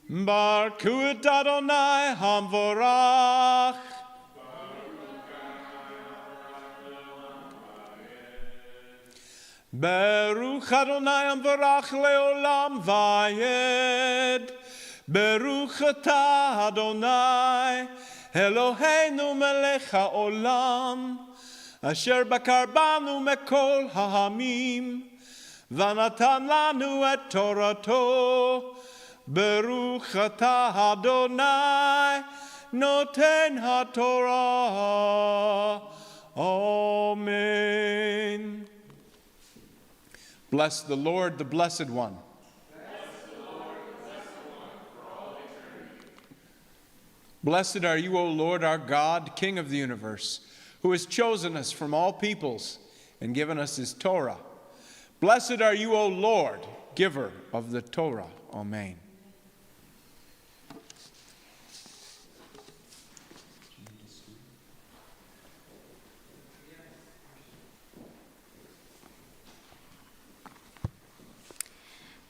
Baruchu et Adonai Hamvorach. Baruch Adonai Hamvorach leolam vayed. Baruch atah Adonai Eloheinu melech haolam. Asher bakar banu mekol ha'amim. Vanatan lanu et Torato. Baruch atah Adonai noten haTorah. Amen. Bless the Lord, the Blessed One. Blessed are you, O Lord, our God, King of the universe, who has chosen us from all peoples and given us his Torah. Blessed are you, O Lord, giver of the Torah. Amen.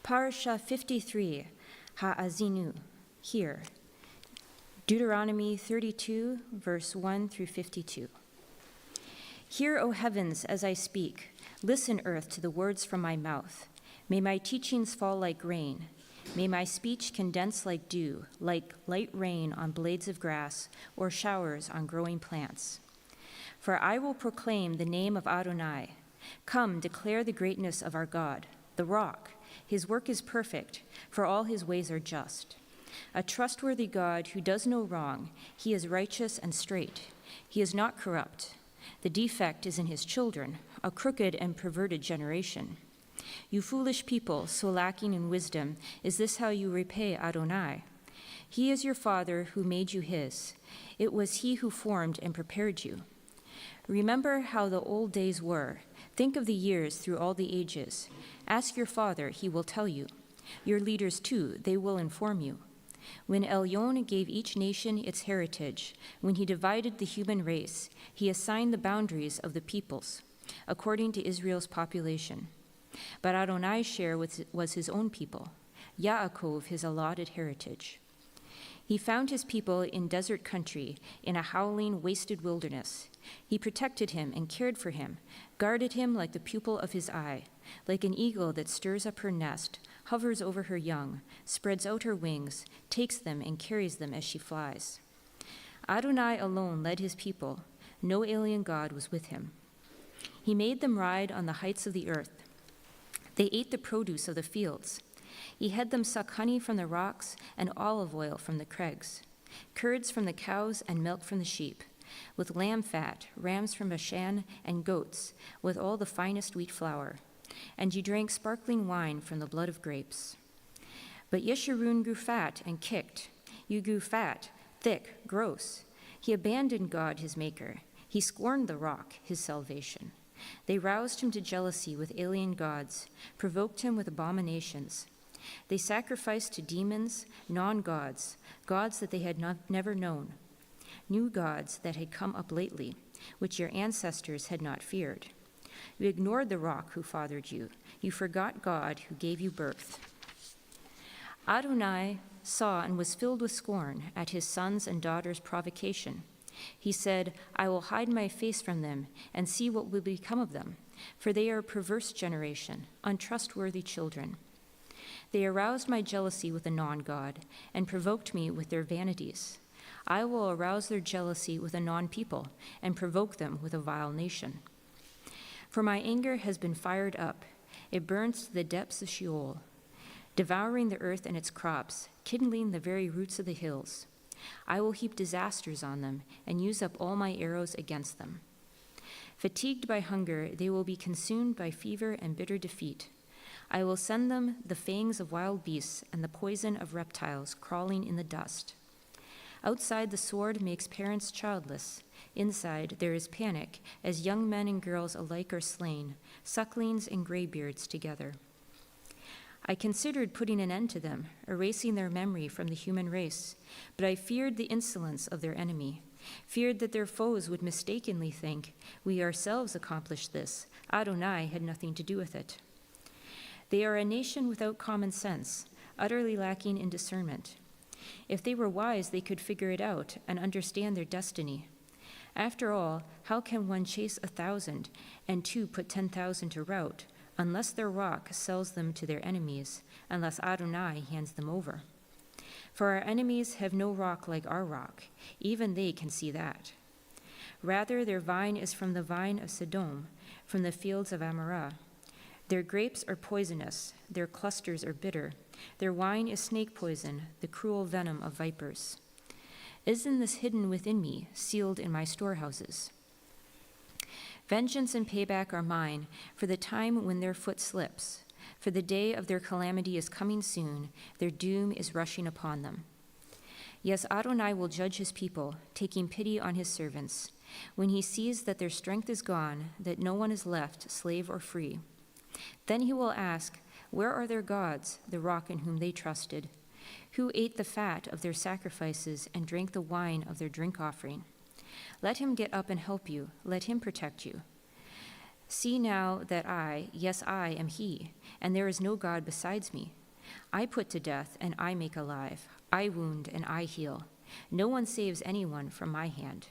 Parashah 53, Ha'azinu, hear. Deuteronomy 32, verse 1 through 52. Hear, O heavens, as I speak. Listen, earth, to the words from my mouth. May my teachings fall like rain. May my speech condense like dew, like light rain on blades of grass or showers on growing plants. For I will proclaim the name of Adonai. Come, declare the greatness of our God, the rock. His work is perfect, for all his ways are just. A trustworthy God who does no wrong. He is righteous and straight. He is not corrupt. The defect is in his children, a crooked and perverted generation. You foolish people, so lacking in wisdom, is this how you repay Adonai? He is your Father who made you his. It was he who formed and prepared you. Remember how the old days were. Think of the years through all the ages. Ask your father, he will tell you. Your leaders, too, they will inform you. When Elyon gave each nation its heritage, when he divided the human race, he assigned the boundaries of the peoples, according to Israel's population. But Adonai's share was his own people, Yaakov his allotted heritage. He found his people in desert country, in a howling, wasted wilderness. He protected him and cared for him, guarded him like the pupil of his eye, like an eagle that stirs up her nest, hovers over her young, spreads out her wings, takes them and carries them as she flies. Adonai alone led his people. No alien god was with him. He made them ride on the heights of the earth. They ate the produce of the fields. He had them suck honey from the rocks and olive oil from the crags, curds from the cows and milk from the sheep, with lamb fat, rams from Bashan, and goats, with all the finest wheat flour. And you drank sparkling wine from the blood of grapes. But Yeshurun grew fat and kicked. You grew fat, thick, gross. He abandoned God, his maker. He scorned the rock, his salvation. They roused him to jealousy with alien gods, provoked him with abominations. They sacrificed to demons, non-gods, gods that they had never known, new gods that had come up lately, which your ancestors had not feared. You ignored the rock who fathered you. You forgot God who gave you birth. Adonai saw and was filled with scorn at his sons' and daughters' provocation. He said, I will hide my face from them and see what will become of them, for they are a perverse generation, untrustworthy children. They aroused my jealousy with a non-God and provoked me with their vanities. I will arouse their jealousy with a non-people and provoke them with a vile nation. For my anger has been fired up. It burns to the depths of Sheol, devouring the earth and its crops, kindling the very roots of the hills. I will heap disasters on them and use up all my arrows against them. Fatigued by hunger, they will be consumed by fever and bitter defeat. I will send them the fangs of wild beasts and the poison of reptiles crawling in the dust. Outside, the sword makes parents childless. Inside, there is panic, as young men and girls alike are slain, sucklings and graybeards together. I considered putting an end to them, erasing their memory from the human race, but I feared the insolence of their enemy, feared that their foes would mistakenly think, we ourselves accomplished this, Adonai had nothing to do with it. They are a nation without common sense, utterly lacking in discernment. If they were wise, they could figure it out and understand their destiny. After all, how can one chase 1,000 and two put 10,000 to rout, unless their rock sells them to their enemies, unless Adonai hands them over? For our enemies have no rock like our rock, even they can see that. Rather, their vine is from the vine of Sodom, from the fields of Amorah. Their grapes are poisonous, their clusters are bitter, their wine is snake poison, the cruel venom of vipers. Isn't this hidden within me, sealed in my storehouses? Vengeance and payback are mine for the time when their foot slips. For the day of their calamity is coming soon, their doom is rushing upon them. Yes, Adonai will judge his people, taking pity on his servants, when he sees that their strength is gone, that no one is left, slave or free. Then he will ask, where are their gods, the rock in whom they trusted? Who ate the fat of their sacrifices and drank the wine of their drink offering? Let him get up and help you. Let him protect you. See now that I, yes, I am he, and there is no God besides me. I put to death, and I make alive. I wound, and I heal. No one saves anyone from my hand.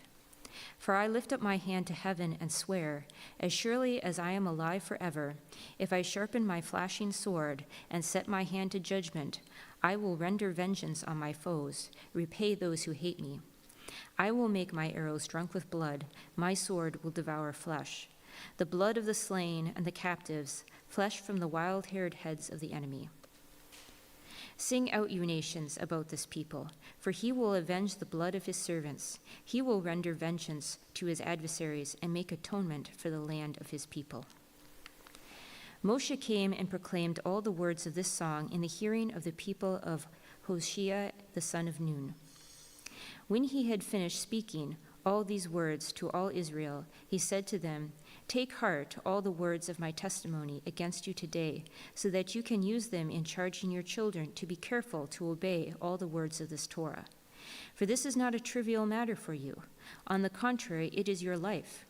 For I lift up my hand to heaven and swear, as surely as I am alive forever, if I sharpen my flashing sword and set my hand to judgment, I will render vengeance on my foes, repay those who hate me. I will make my arrows drunk with blood, my sword will devour flesh, the blood of the slain and the captives, flesh from the wild-haired heads of the enemy. Sing out, you nations, about this people, for he will avenge the blood of his servants. He will render vengeance to his adversaries and make atonement for the land of his people. Moshe came and proclaimed all the words of this song in the hearing of the people of Hoshea the son of Nun. When he had finished speaking all these words to all Israel, he said to them, take heart all the words of my testimony against you today, so that you can use them in charging your children to be careful to obey all the words of this Torah. For this is not a trivial matter for you. On the contrary, it is your life.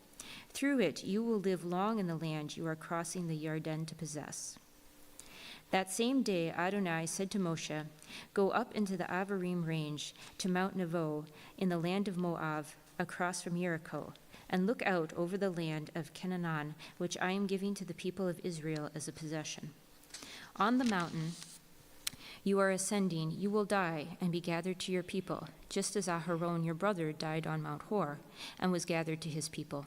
Through it you will live long in the land you are crossing the Yarden to possess. That same day Adonai said to Moshe, go up into the Avarim range to Mount Nebo in the land of Moab, across from Jericho, and look out over the land of Canaan, which I am giving to the people of Israel as a possession. On the mountain you are ascending, you will die and be gathered to your people, just as Aharon your brother died on Mount Hor and was gathered to his people.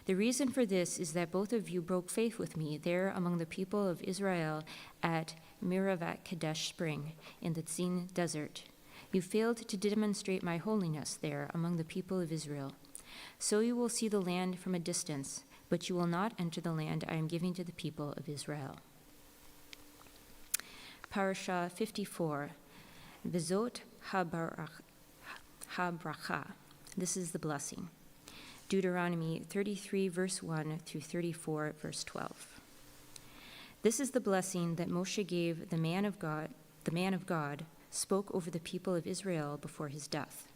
The reason for this is that both of you broke faith with me there among the people of Israel at Miravat Kadesh Spring in the Tzin desert. You failed to demonstrate my holiness there among the people of Israel. So you will see the land from a distance, but you will not enter the land I am giving to the people of Israel. Parashah 54, Vizot HaBaracha. This is the blessing. Deuteronomy 33, verse 1 through 34, verse 12. This is the blessing that Moshe gave the man of God spoke over the people of Israel before his death.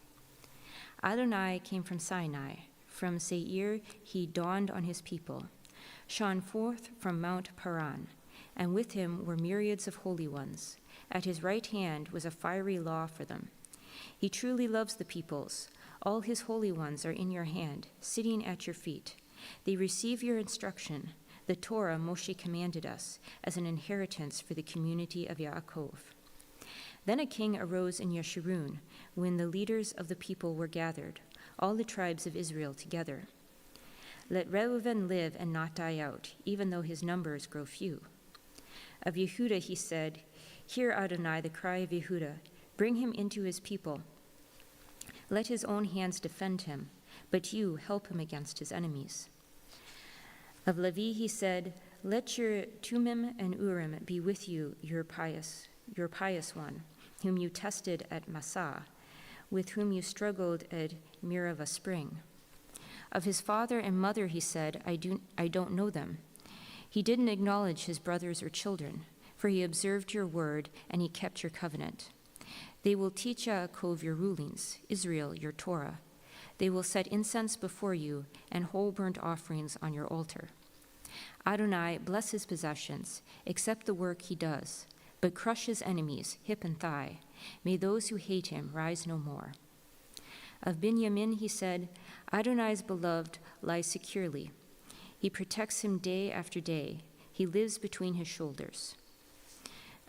Adonai came from Sinai. From Seir he dawned on his people, shone forth from Mount Paran, and with him were myriads of holy ones. At his right hand was a fiery law for them. He truly loves the peoples. All his holy ones are in your hand, sitting at your feet. They receive your instruction, the Torah Moshe commanded us, as an inheritance for the community of Yaakov. Then a king arose in Yeshurun, when the leaders of the people were gathered, all the tribes of Israel together. Let Reuven live and not die out, even though his numbers grow few. Of Yehuda he said, hear Adonai the cry of Yehuda, bring him into his people. Let his own hands defend him, but you help him against his enemies. Of Levi he said, let your Tumim and Urim be with you, your pious one, whom you tested at Massah, with whom you struggled at Meribah spring. Of his father and mother he said, I don't know them. He didn't acknowledge his brothers or children, for he observed your word and he kept your covenant. They will teach Yaakov your rulings, Israel your Torah. They will set incense before you and whole burnt offerings on your altar. Adonai, bless his possessions, accept the work he does, but crush his enemies, hip and thigh, May those who hate him rise no more. Of Binyamin he said, Adonai's beloved lies securely. He protects him day after day. He lives between his shoulders.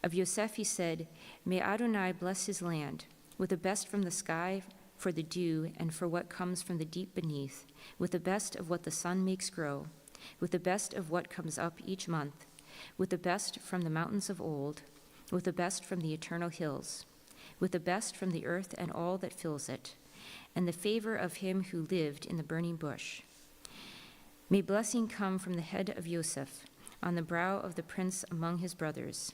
Of Yosef he said, May Adonai bless his land, with the best from the sky for the dew and for what comes from the deep beneath, with the best of what the sun makes grow, with the best of what comes up each month, with the best from the mountains of old, with the best from the eternal hills, with the best from the earth and all that fills it, and the favor of him who lived in the burning bush. May blessing come from the head of Yosef, on the brow of the prince among his brothers.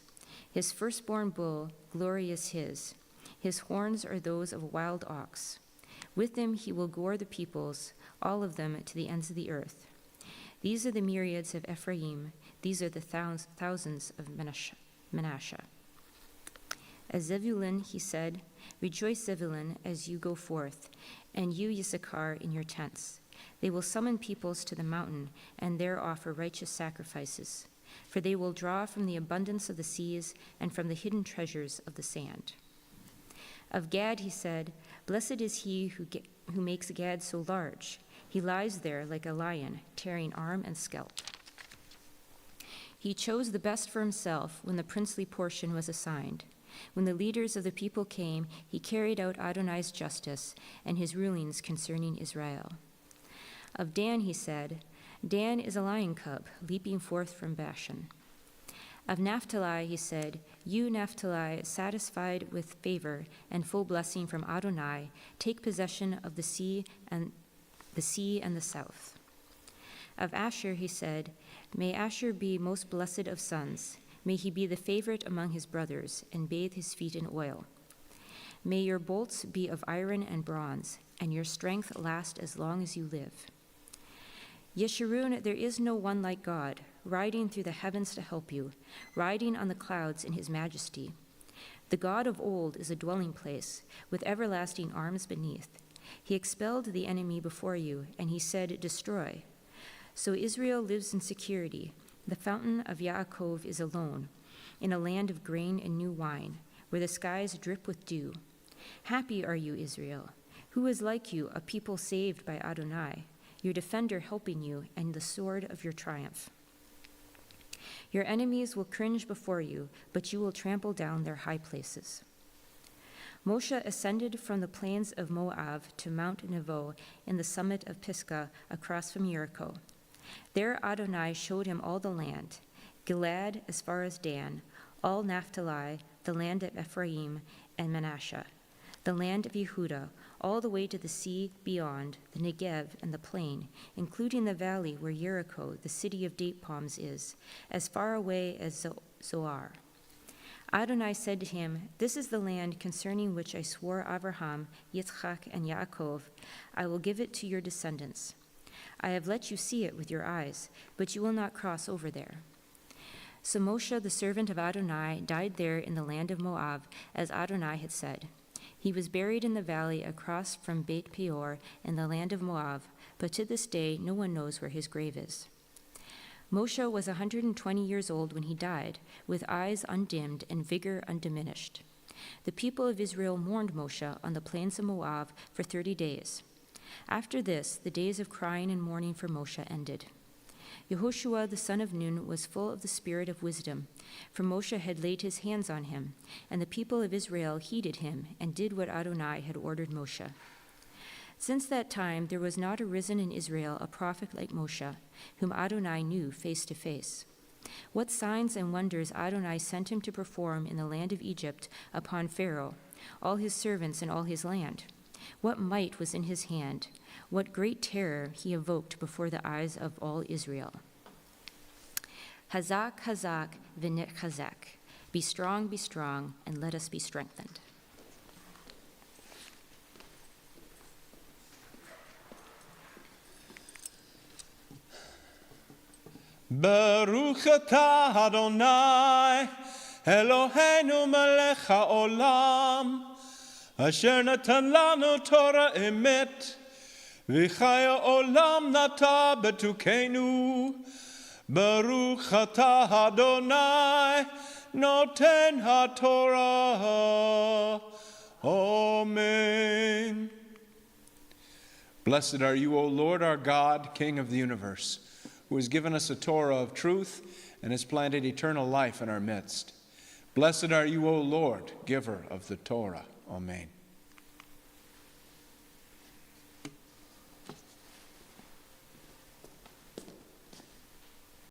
His firstborn bull, glory is his. His horns are those of a wild ox. With them he will gore the peoples, all of them to the ends of the earth. These are the myriads of Ephraim. These are the thousands of Manasseh. As Zebulun he said, Rejoice, Zebulun, as you go forth, and you, Issachar, in your tents. They will summon peoples to the mountain, and there offer righteous sacrifices. For they will draw from the abundance of the seas and from the hidden treasures of the sand. Of Gad he said, Blessed is he who makes Gad so large. He lies there like a lion, tearing arm and scalp. He chose the best for himself when the princely portion was assigned. When the leaders of the people came, he carried out Adonai's justice and his rulings concerning Israel. Of Dan he said, Dan is a lion cub, leaping forth from Bashan. Of Naphtali he said, You, Naphtali, satisfied with favor and full blessing from Adonai, take possession of the sea and the south. Of Asher he said, May Asher be most blessed of sons. May he be the favorite among his brothers, and bathe his feet in oil. May your bolts be of iron and bronze, and your strength last as long as you live. Yeshurun, there is no one like God, riding through the heavens to help you, riding on the clouds in his majesty. The God of old is a dwelling place, with everlasting arms beneath. He expelled the enemy before you, and he said, Destroy. So Israel lives in security. The fountain of Yaakov is alone, in a land of grain and new wine, where the skies drip with dew. Happy are you, Israel. Who is like you, a people saved by Adonai, your defender helping you, and the sword of your triumph? Your enemies will cringe before you, but you will trample down their high places. Moshe ascended from the plains of Moab to Mount Nebo in the summit of Pisgah across from Jericho. There Adonai showed him all the land, Gilead as far as Dan, all Naphtali, the land of Ephraim and Manasseh, the land of Yehudah, all the way to the sea beyond, the Negev and the plain, including the valley where Jericho, the city of date palms, is, as far away as Zoar. Adonai said to him, This is the land concerning which I swore Abraham, Yitzchak, and Yaakov. I will give it to your descendants. I have let you see it with your eyes, but you will not cross over there. So Moshe, the servant of Adonai, died there in the land of Moab, as Adonai had said. He was buried in the valley across from Beit Peor in the land of Moab, but to this day no one knows where his grave is. Moshe was 120 years old when he died, with eyes undimmed and vigor undiminished. The people of Israel mourned Moshe on the plains of Moab for 30 days. After this, the days of crying and mourning for Moshe ended. Yehoshua the son of Nun was full of the spirit of wisdom, for Moshe had laid his hands on him, and the people of Israel heeded him and did what Adonai had ordered Moshe. Since that time there was not arisen in Israel a prophet like Moshe, whom Adonai knew face to face. What signs and wonders Adonai sent him to perform in the land of Egypt upon Pharaoh, all his servants and all his land. What might was in his hand, what great terror he evoked before the eyes of all Israel. Hazak, hazak, v'nit chazak. Be strong, and let us be strengthened. Baruch atah Adonai, Eloheinu melech haolam, asher natan lanu Torah emet, v'chaya olam nata betukenu. Baruch atah Adonai, noten haTorah. Amen. Blessed are you, O Lord, our God, King of the universe, who has given us a Torah of truth and has planted eternal life in our midst. Blessed are you, O Lord, giver of the Torah. Amen.